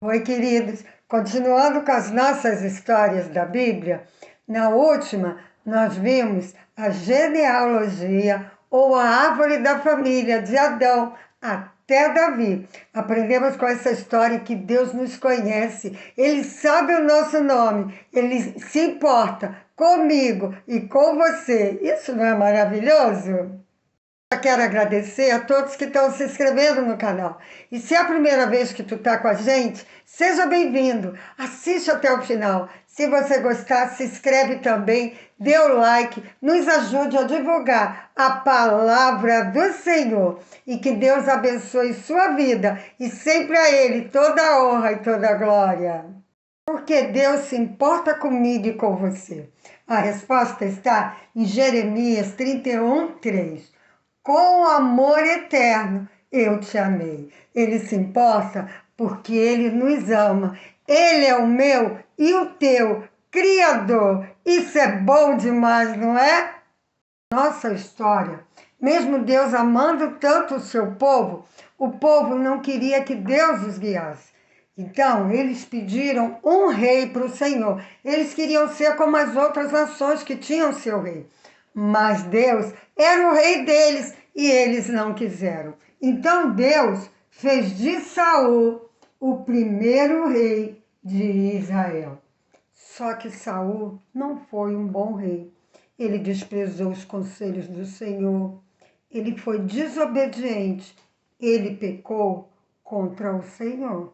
Oi, queridos. Continuando com as nossas histórias da Bíblia, na última nós vimos a genealogia ou a árvore da família de Adão até Davi. Aprendemos com essa história que Deus nos conhece, Ele sabe o nosso nome, Ele se importa comigo e com você. Isso não é maravilhoso? Quero agradecer a todos que estão se inscrevendo no canal. E se é a primeira vez que tu está com a gente, seja bem-vindo. Assiste até o final. Se você gostar, se inscreve também, dê o like, nos ajude a divulgar a palavra do Senhor. E que Deus abençoe sua vida e sempre a Ele toda a honra e toda a glória. Porque Deus se importa comigo e com você. A resposta está em Jeremias 31:3. Com amor eterno eu te amei. Ele se importa porque Ele nos ama. Ele é o meu e o teu Criador. Isso é bom demais, não é? Nossa história, mesmo Deus amando tanto o seu povo, o povo não queria que Deus os guiasse. Então, eles pediram um rei para o Senhor. Eles queriam ser como as outras nações que tinham seu rei. Mas Deus era o rei deles e eles não quiseram. Então Deus fez de Saul o primeiro rei de Israel. Só que Saul não foi um bom rei. Ele desprezou os conselhos do Senhor. Ele foi desobediente. Ele pecou contra o Senhor.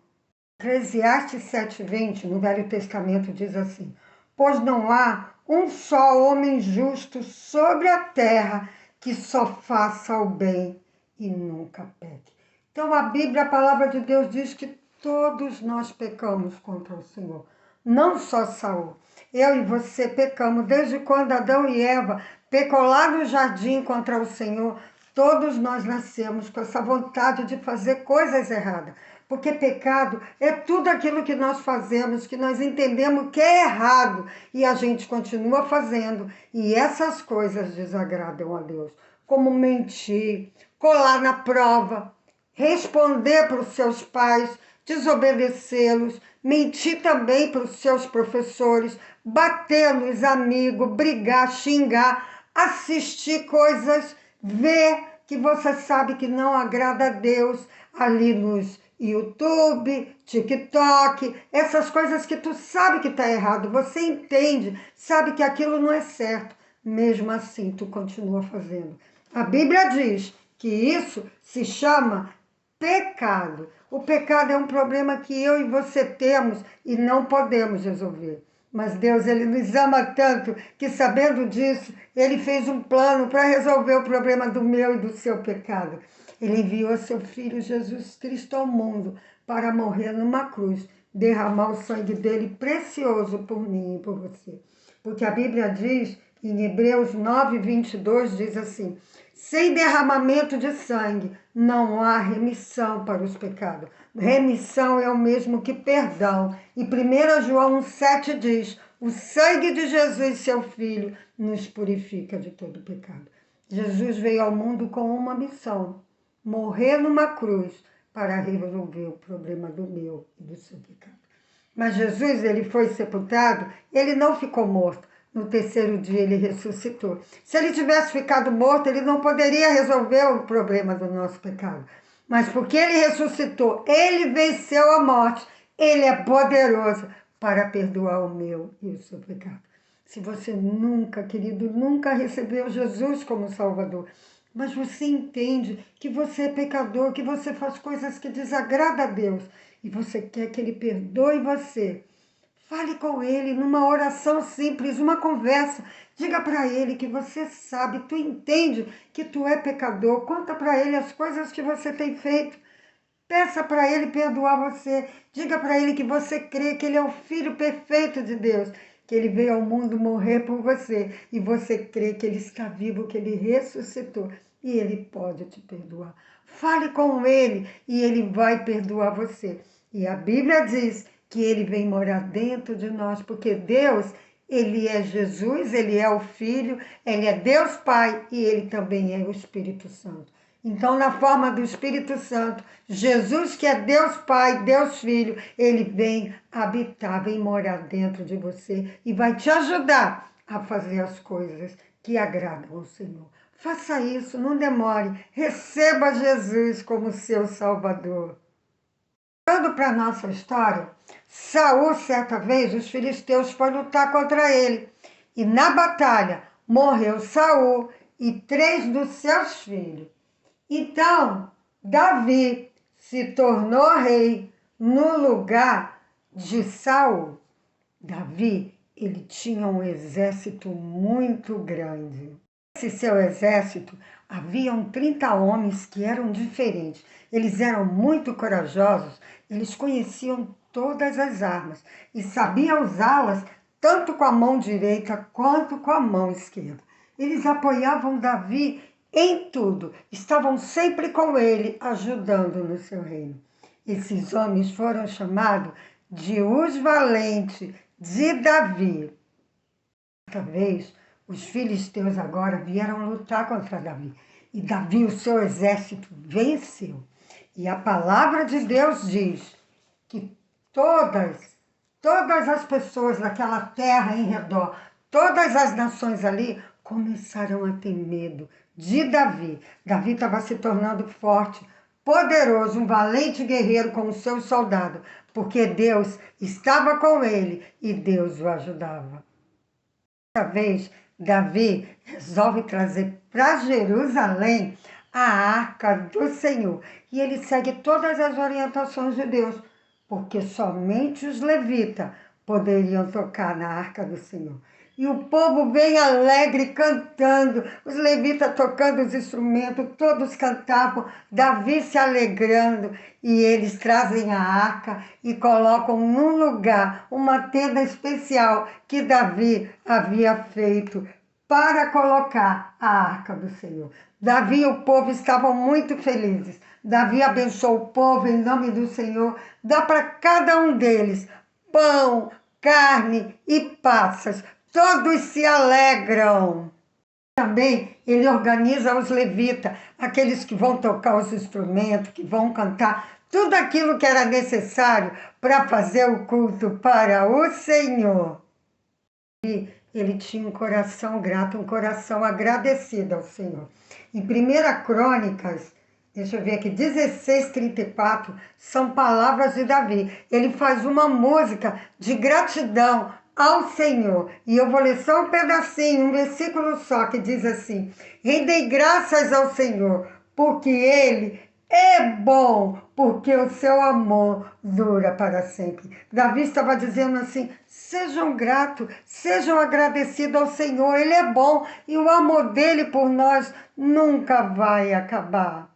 Eclesiastes 7:20, no Velho Testamento, diz assim: pois não há um só homem justo sobre a terra que só faça o bem e nunca peque. Então a Bíblia, a palavra de Deus diz que todos nós pecamos contra o Senhor. Não só Saul. Eu e você pecamos desde quando Adão e Eva pecou lá no jardim contra o Senhor. Todos nós nascemos com essa vontade de fazer coisas erradas. Porque pecado é tudo aquilo que nós fazemos, que nós entendemos que é errado e a gente continua fazendo. E essas coisas desagradam a Deus. Como mentir, colar na prova, responder para os seus pais, desobedecê-los, mentir também para os seus professores, bater nos amigos, brigar, xingar, assistir coisas, ver que você sabe que não agrada a Deus ali nos YouTube, TikTok, essas coisas que tu sabe que está errado, você entende, sabe que aquilo não é certo, mesmo assim tu continua fazendo. A Bíblia diz que isso se chama pecado. O pecado é um problema que eu e você temos e não podemos resolver. Mas Deus, Ele nos ama tanto que, sabendo disso, Ele fez um plano para resolver o problema do meu e do seu pecado. Ele enviou seu Filho Jesus Cristo ao mundo para morrer numa cruz, derramar o sangue dele precioso por mim e por você. Porque a Bíblia diz, em Hebreus 9:22, diz assim: sem derramamento de sangue não há remissão para os pecados. Remissão é o mesmo que perdão. E 1 João 1:7 diz: o sangue de Jesus, seu Filho, nos purifica de todo pecado. Jesus veio ao mundo com uma missão: morrer numa cruz para resolver o problema do meu e do seu pecado. Mas Jesus, ele foi sepultado, ele não ficou morto. No terceiro dia ele ressuscitou. Se ele tivesse ficado morto, ele não poderia resolver o problema do nosso pecado. Mas porque ele ressuscitou, ele venceu a morte, ele é poderoso para perdoar o meu e o seu pecado. Se você nunca, querido, nunca recebeu Jesus como Salvador, mas você entende que você é pecador, que você faz coisas que desagradam a Deus e você quer que Ele perdoe você, fale com Ele numa oração simples, uma conversa. Diga para Ele que você sabe, tu entende que tu é pecador. Conta para Ele as coisas que você tem feito. Peça para Ele perdoar você. Diga para Ele que você crê que Ele é o Filho perfeito de Deus, que Ele veio ao mundo morrer por você e você crê que Ele está vivo, que Ele ressuscitou e Ele pode te perdoar. Fale com Ele e Ele vai perdoar você. E a Bíblia diz que Ele vem morar dentro de nós, porque Deus, Ele é Jesus, Ele é o Filho, Ele é Deus Pai e Ele também é o Espírito Santo. Então, na forma do Espírito Santo, Jesus, que é Deus Pai, Deus Filho, ele vem habitar, vem morar dentro de você e vai te ajudar a fazer as coisas que agradam ao Senhor. Faça isso, não demore. Receba Jesus como seu Salvador. Voltando para a nossa história, Saul, certa vez, os filisteus foram lutar contra ele. E na batalha morreu Saul e 3 dos seus filhos. Então, Davi se tornou rei no lugar de Saul. Davi, ele tinha um exército muito grande. Nesse seu exército, haviam 30 homens que eram diferentes. Eles eram muito corajosos, eles conheciam todas as armas e sabiam usá-las tanto com a mão direita quanto com a mão esquerda. Eles apoiavam Davi em tudo, estavam sempre com ele, ajudando no seu reino. Esses homens foram chamados de os valentes de Davi. Certa vez, os filisteus agora vieram lutar contra Davi. E Davi, o seu exército, venceu. E a palavra de Deus diz que todas as pessoas daquela terra em redor, todas as nações ali, começaram a ter medo de Davi. Davi estava se tornando forte, poderoso, um valente guerreiro com os seus soldados, porque Deus estava com ele e Deus o ajudava. Dessa vez, Davi resolve trazer para Jerusalém a arca do Senhor. E ele segue todas as orientações de Deus, porque somente os levitas poderiam tocar na arca do Senhor. E o povo vem alegre cantando, os levitas tocando os instrumentos, todos cantavam, Davi se alegrando, e eles trazem a arca e colocam num lugar, uma tenda especial que Davi havia feito para colocar a arca do Senhor. Davi e o povo estavam muito felizes. Davi abençoou o povo em nome do Senhor, dá para cada um deles pão, carne e passas. Todos se alegram. Também ele organiza os levitas, aqueles que vão tocar os instrumentos, que vão cantar, tudo aquilo que era necessário para fazer o culto para o Senhor. E ele tinha um coração grato, um coração agradecido ao Senhor. Em 1 Crônicas, deixa eu ver aqui, 16:34, são palavras de Davi. Ele faz uma música de gratidão ao Senhor. E eu vou ler só um pedacinho, um versículo só, que diz assim: rendei graças ao Senhor, porque Ele é bom, porque o seu amor dura para sempre. Davi estava dizendo assim: sejam gratos, sejam agradecidos ao Senhor, Ele é bom e o amor dele por nós nunca vai acabar.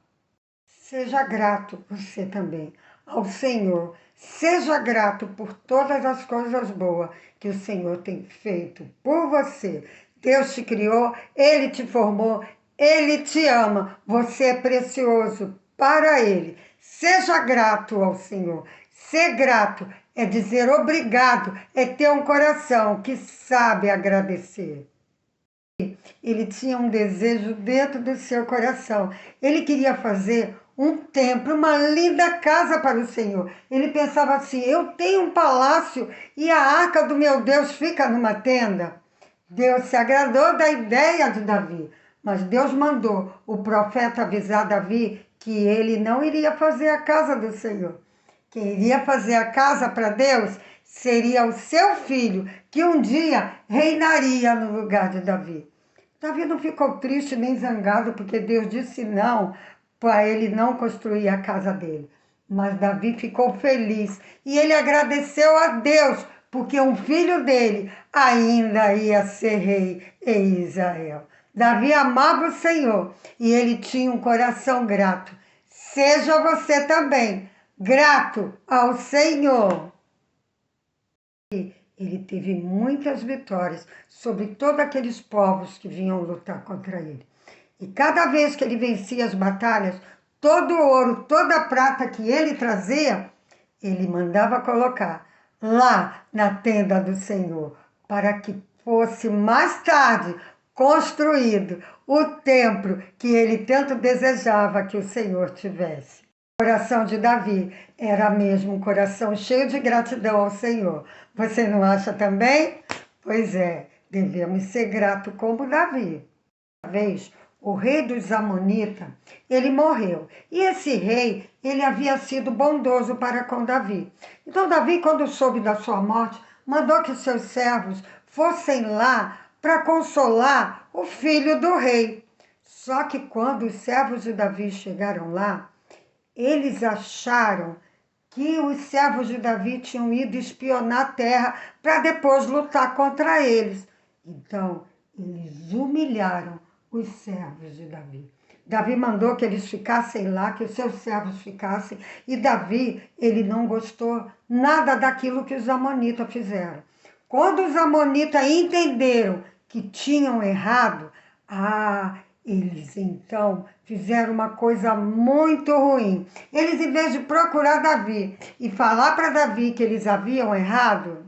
Seja grato você também ao Senhor. Seja grato por todas as coisas boas que o Senhor tem feito por você. Deus te criou, Ele te formou, Ele te ama. Você é precioso para Ele. Seja grato ao Senhor. Ser grato é dizer obrigado, é ter um coração que sabe agradecer. Ele tinha um desejo dentro do seu coração. Ele queria fazer um templo, uma linda casa para o Senhor. Ele pensava assim: eu tenho um palácio e a arca do meu Deus fica numa tenda. Deus se agradou da ideia de Davi, mas Deus mandou o profeta avisar Davi que ele não iria fazer a casa do Senhor. Quem iria fazer a casa para Deus seria o seu filho, que um dia reinaria no lugar de Davi. Davi não ficou triste nem zangado porque Deus disse não para ele não construir a casa dele. Mas Davi ficou feliz e ele agradeceu a Deus porque um filho dele ainda ia ser rei em Israel. Davi amava o Senhor e ele tinha um coração grato. Seja você também grato ao Senhor. Ele teve muitas vitórias sobre todos aqueles povos que vinham lutar contra ele. E cada vez que ele vencia as batalhas, todo o ouro, toda a prata que ele trazia, ele mandava colocar lá na tenda do Senhor, para que fosse mais tarde construído o templo que ele tanto desejava que o Senhor tivesse. O coração de Davi era mesmo um coração cheio de gratidão ao Senhor. Você não acha também? Pois é, devemos ser gratos como Davi. Uma vez, o rei dos Amonitas, ele morreu. E esse rei, ele havia sido bondoso para com Davi. Então Davi, quando soube da sua morte, mandou que seus servos fossem lá para consolar o filho do rei. Só que quando os servos de Davi chegaram lá, eles acharam que os servos de Davi tinham ido espionar a terra para depois lutar contra eles. Então, eles humilharam os servos de Davi. Davi mandou que eles ficassem lá, que os seus servos ficassem, e Davi, ele não gostou nada daquilo que os amonitas fizeram. Quando os amonitas entenderam que tinham errado, eles então fizeram uma coisa muito ruim. Eles, em vez de procurar Davi e falar para Davi que eles haviam errado,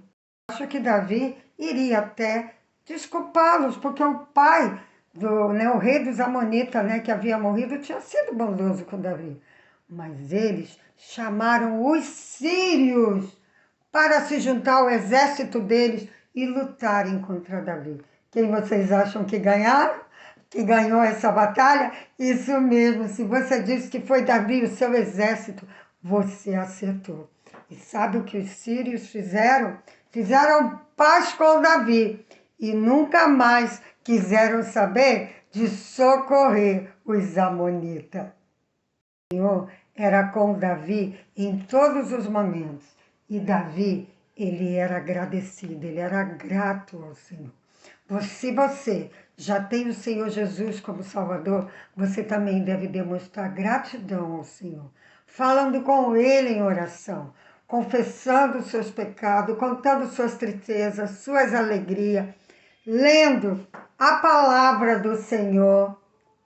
acho que Davi iria até desculpá-los, porque o pai, o rei dos Amonitas, que havia morrido, tinha sido bondoso com Davi. Mas eles chamaram os sírios para se juntar ao exército deles e lutarem contra Davi. Quem vocês acham que ganharam? Que ganhou essa batalha? Isso mesmo, se você disse que foi Davi, o seu exército, você acertou. E sabe o que os sírios fizeram? Fizeram paz com Davi e nunca mais quiseram saber de socorrer os amonitas. O Senhor era com Davi em todos os momentos. E Davi, ele era agradecido, ele era grato ao Senhor. Se você já tem o Senhor Jesus como Salvador, você também deve demonstrar gratidão ao Senhor, falando com Ele em oração, confessando os seus pecados, contando suas tristezas, suas alegrias, lendo a palavra do Senhor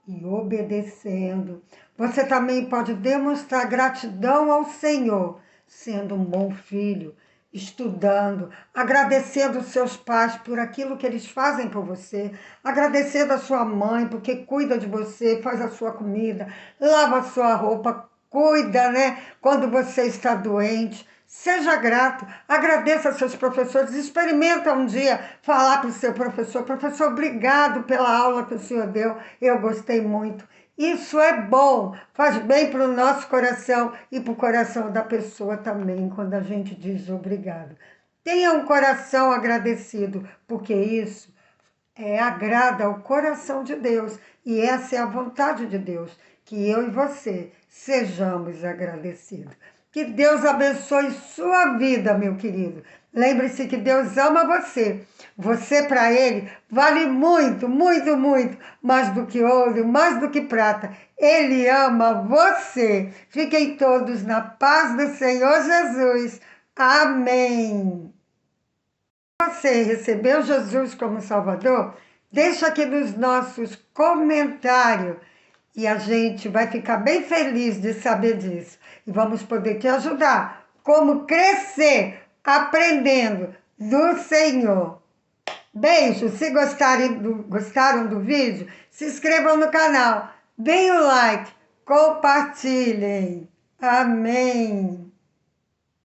e obedecendo. Você também pode demonstrar gratidão ao Senhor, sendo um bom filho, estudando, agradecendo os seus pais por aquilo que eles fazem por você, agradecendo a sua mãe porque cuida de você, faz a sua comida, lava a sua roupa, cuida, quando você está doente. Seja grato, agradeça aos seus professores, experimenta um dia falar para o seu professor: professor, obrigado pela aula que o senhor deu, eu gostei muito. Isso é bom, faz bem para o nosso coração e para o coração da pessoa também, quando a gente diz obrigado. Tenha um coração agradecido, porque isso agrada ao coração de Deus. E essa é a vontade de Deus, que eu e você sejamos agradecidos. Que Deus abençoe sua vida, meu querido. Lembre-se que Deus ama você. Você para Ele vale muito, muito, muito, mais do que ouro, mais do que prata. Ele ama você. Fiquem todos na paz do Senhor Jesus. Amém. Você recebeu Jesus como Salvador? Deixa aqui nos nossos comentários e a gente vai ficar bem feliz de saber disso. E vamos poder te ajudar como crescer aprendendo do Senhor. Beijo! Se gostaram do vídeo, se inscrevam no canal, deem o like, compartilhem. Amém!